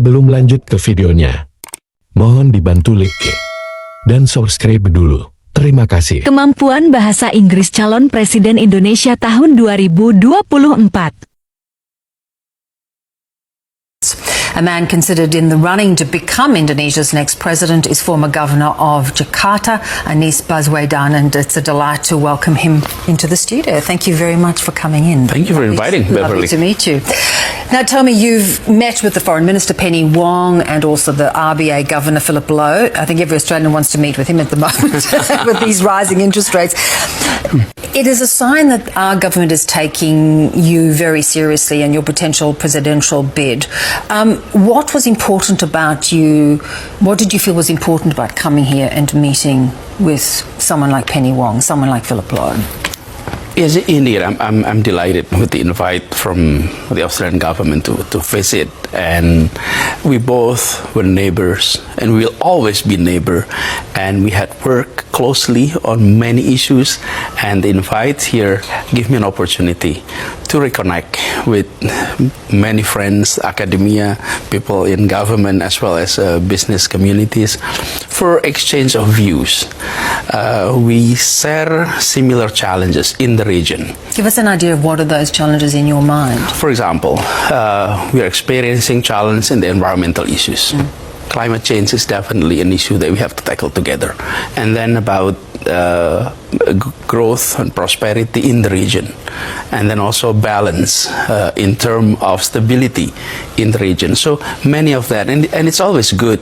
Sebelum lanjut ke videonya, mohon dibantu like dan subscribe dulu. Terima kasih. Kemampuan Bahasa Inggris Calon Presiden Indonesia tahun 2024. A man considered in the running to become Indonesia's next president is former governor of Jakarta, Anies Baswedan, and it's a delight to welcome him into the studio. Thank you very much for coming in. Thank you for inviting, Beverly. Lovely to meet you. Now tell me, you've met with the Foreign Minister Penny Wong and also the RBA Governor Philip Lowe. I think every Australian wants to meet with him at the moment with these rising interest rates. It is a sign that our government is taking you very seriously and your potential presidential bid. What was important about you? What did you feel was important about coming here and meeting with someone like Penny Wong, someone like Philip Lowe? Yes, indeed. I'm delighted with the invite from the Australian government to visit, and we both were neighbors, and we'll always be neighbor, and we had worked closely on many issues, and the invite here gave me an opportunity to reconnect with many friends, academia, people in government, as well as business communities, for exchange of views. We share similar challenges in the region. Give us an idea of what are those challenges in your mind? For example, we are experiencing challenges in the environmental issues. Climate change is definitely an issue that we have to tackle together. And then about growth and prosperity in the region, and then also balance in terms of stability in the region. So many of that, and it's always good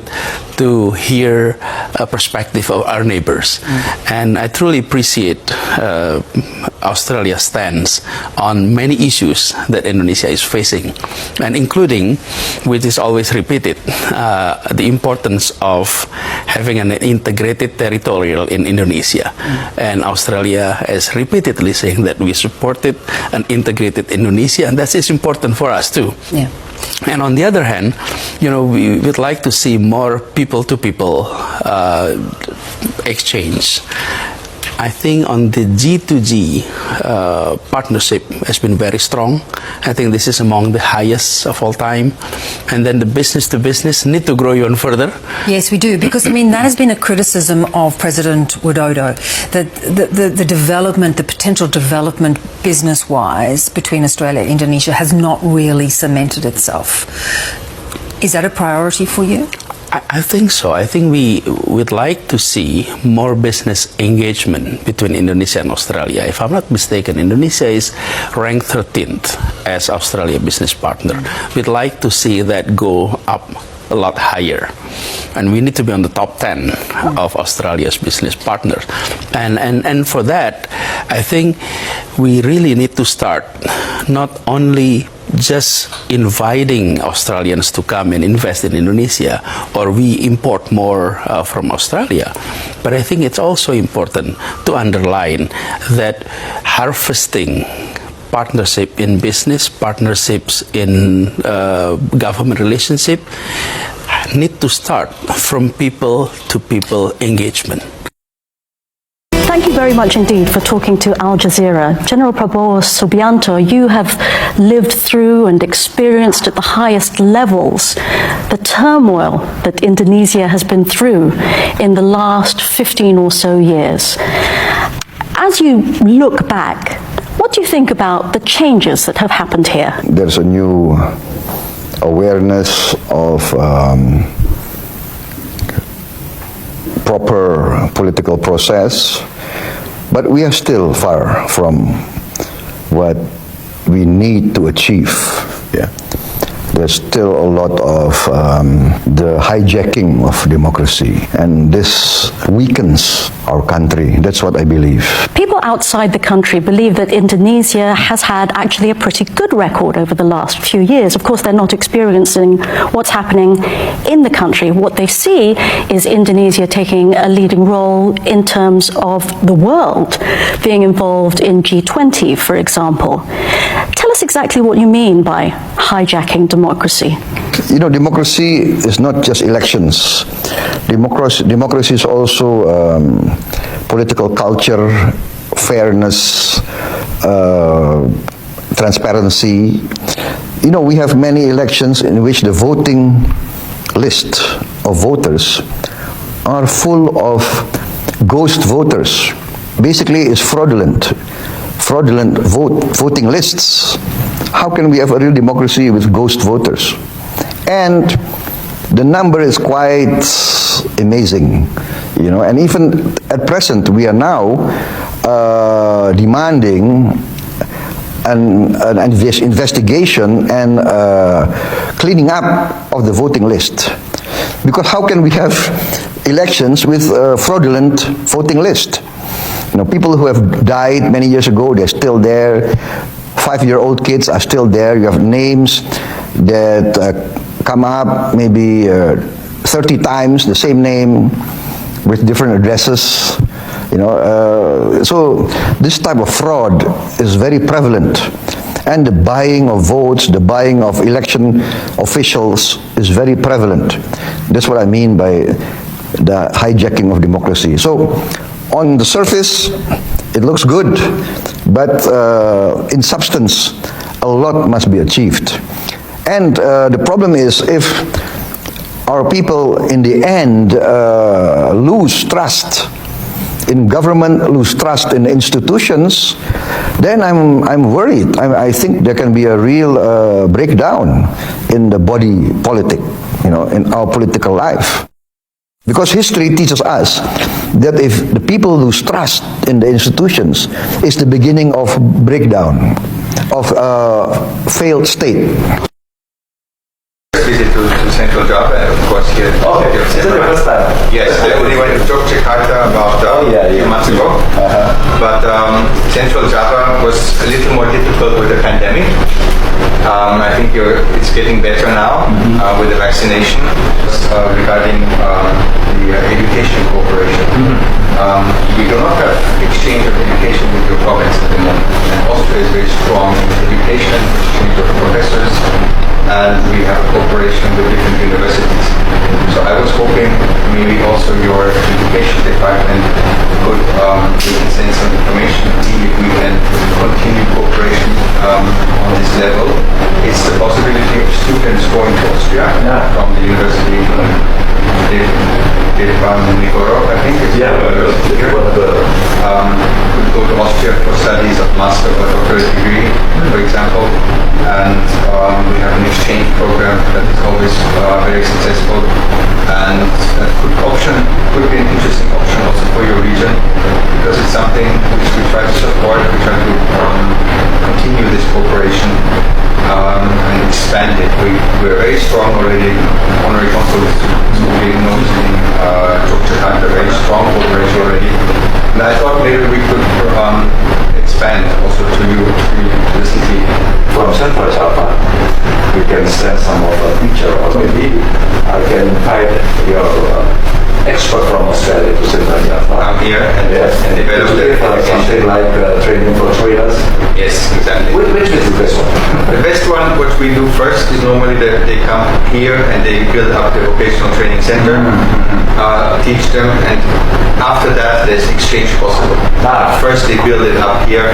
to hear a perspective of our neighbors. And I truly appreciate Australia's stance on many issues that Indonesia is facing, and including, which is always repeated, the importance of having an integrated territorial in Indonesia. And Australia is repeatedly saying that we supported an integrated Indonesia, and that is important for us too. Yeah. And on the other hand, we would like to see more people-to-people exchange. I think on the G2G partnership has been very strong. I think this is among the highest of all time. And then the business-to-business need to grow even further. Yes, we do, because that has been a criticism of President Widodo, that the development, the potential development business-wise between Australia and Indonesia has not really cemented itself. Is that a priority for you? I think so. I think we would like to see more business engagement between Indonesia and Australia. If I'm not mistaken, Indonesia is ranked 13th as Australia business partner. We'd like to see that go up a lot higher, and we need to be on the top 10 of Australia's business partners. And for that, I think we really need to start not only just inviting Australians to come and invest in Indonesia, or we import more from Australia. But I think it's also important to underline that harvesting partnership in business, partnerships in government relationship need to start from people-to-people engagement. Thank you very much indeed for talking to Al Jazeera. General Prabowo Subianto, you have lived through and experienced at the highest levels the turmoil that Indonesia has been through in the last 15 or so years. As you look back, what do you think about the changes that have happened here? There's a new awareness of proper political process, but we are still far from what we need to achieve. Yeah. There's still a lot of the hijacking of democracy, and this weakens our country. That's what I believe. People outside the country believe that Indonesia has had actually a pretty good record over the last few years. Of course, they're not experiencing what's happening in the country. What they see is Indonesia taking a leading role in terms of the world, being involved in G20, for example. Tell us exactly what you mean by hijacking democracy. You know, democracy is not just elections. Democracy is also political culture, fairness, transparency. you know, we have many elections in which the voting list of voters are full of ghost voters. Basically, it's fraudulent voting lists. How can we have a real democracy with ghost voters? And the number is quite amazing, you know, and even at present we are now demanding an investigation and cleaning up of the voting list. Because how can we have elections with a fraudulent voting list? You know, people who have died many years ago, they're still there. 5-year-old kids are still there. You have names that come up maybe 30 times, the same name with different addresses. You know, so this type of fraud is very prevalent. And the buying of votes, the buying of election officials is very prevalent. That's what I mean by the hijacking of democracy. So, on the surface, it looks good, but in substance, a lot must be achieved. And the problem is if our people in the end lose trust in government, lose trust in institutions, then I'm worried. I think there can be a real breakdown in the body politic, you know, in our political life. Because history teaches us that if the people lose trust in the institutions, it's the beginning of breakdown, of a failed state. Visit to Central Java and of course here. Okay, is it the first time? Yes, I only went to Yogyakarta about a few months ago. But Central Java was a little more difficult with the pandemic. I think it's getting better now with the vaccination. Regarding the education cooperation, we do not have exchange of education with your province at the moment. And Austria is very strong in education, exchange of professors, and we have cooperation with different universities. So I was hoping maybe also your education department could send some information to see if we can continue cooperation on this level. It's the possibility of students going to Austria from the University of Nigorod, I think. Could go to Austria for studies of master or doctorate degree, for example. And we have an exchange program that is always very successful, and that could be an interesting option also for your region, because it's something which we try to support. We try to continue this cooperation and expand it. We're very strong already. Honorary Consul knows in Yogyakarta, very strong cooperation already. And I thought maybe we could expand also to you, to the city. From Central Java, we can send some of the teacher, or maybe I can find your expert from Australia to Central Java. Come here and develop something like training for trainers. Yes, exactly. Which is the best one? The best one, what we do first is normally that they come here and they build up the vocational training center, teach them, and after that there's exchange possible. First they build it up here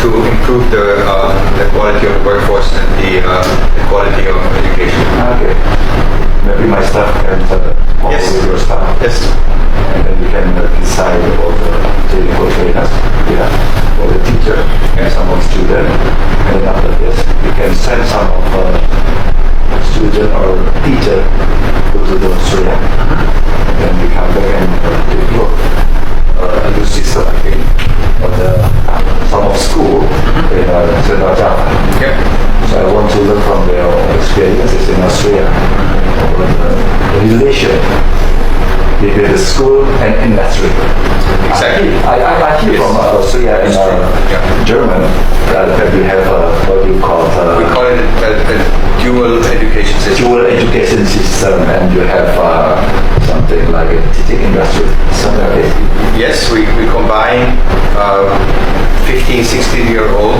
to improve the quality of the workforce and the quality of education. Okay. Maybe my staff can follow with your staff. Yes. And then we can decide about the training for trainers, for the teacher and some of the student. And then after this, we can send some of student or teacher to the Australia. And then we come back and develop a new system, I think, for the some of school in Central Java. So I want to learn from their experiences in Australia, the relation between the school and industry. Exactly. I hear from Australia and German that we have what you call we call it a dual education system. Dual education system, and you have something like a teaching industry, something like this. Yes, we combine 15, 16-year-old